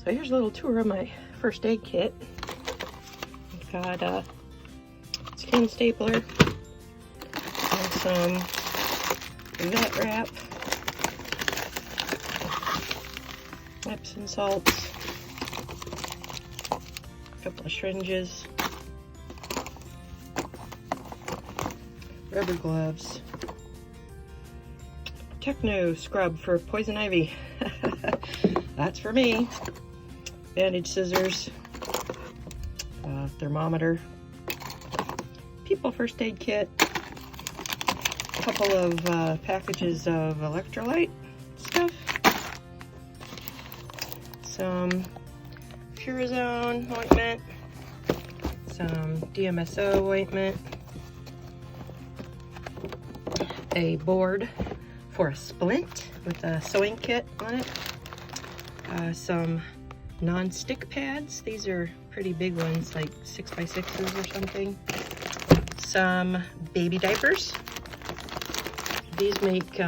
So here's a little tour of my first aid kit. I've got a skin stapler and some vet wrap, Epsom salts, a couple of syringes, rubber gloves, Techno scrub for poison ivy. That's for me. Bandage scissors, thermometer, People first aid kit, a couple of packages of electrolyte stuff, some Furazone ointment, some DMSO ointment, a board for a splint with a sewing kit on it, some non-stick pads. These are pretty big ones, like 6x6s or something. Some baby diapers. These make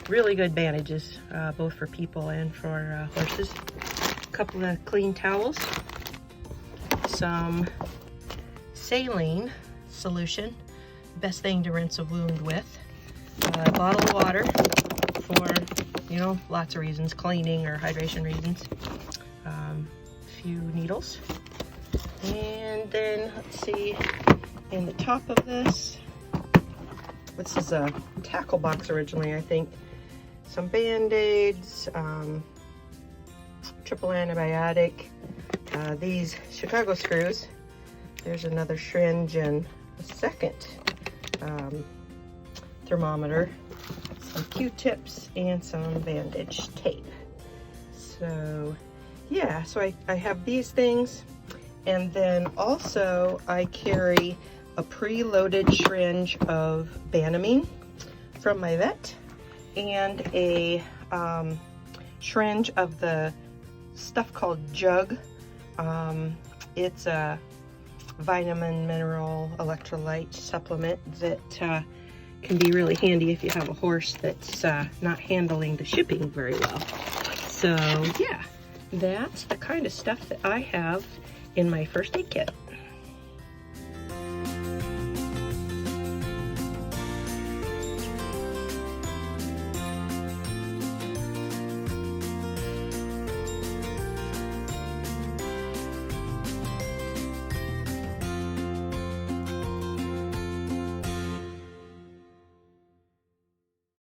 really good bandages, both for people and for horses. A couple of clean towels. Some saline solution, best thing to rinse a wound with. A bottle of water for, you know, lots of reasons, cleaning or hydration reasons. A few needles. And then, let's see, in the top of this is a tackle box originally, I think. Some Band-Aids, triple antibiotic, these Chicago screws. There's another syringe and a second thermometer, some Q-tips, and some bandage tape. So yeah, so I have these things, and then also I carry a preloaded syringe of Banamine from my vet, and a syringe of the stuff called Jug. It's a vitamin, mineral, electrolyte supplement that can be really handy if you have a horse that's not handling the shipping very well. So yeah, that's the kind of stuff that I have in my first aid kit.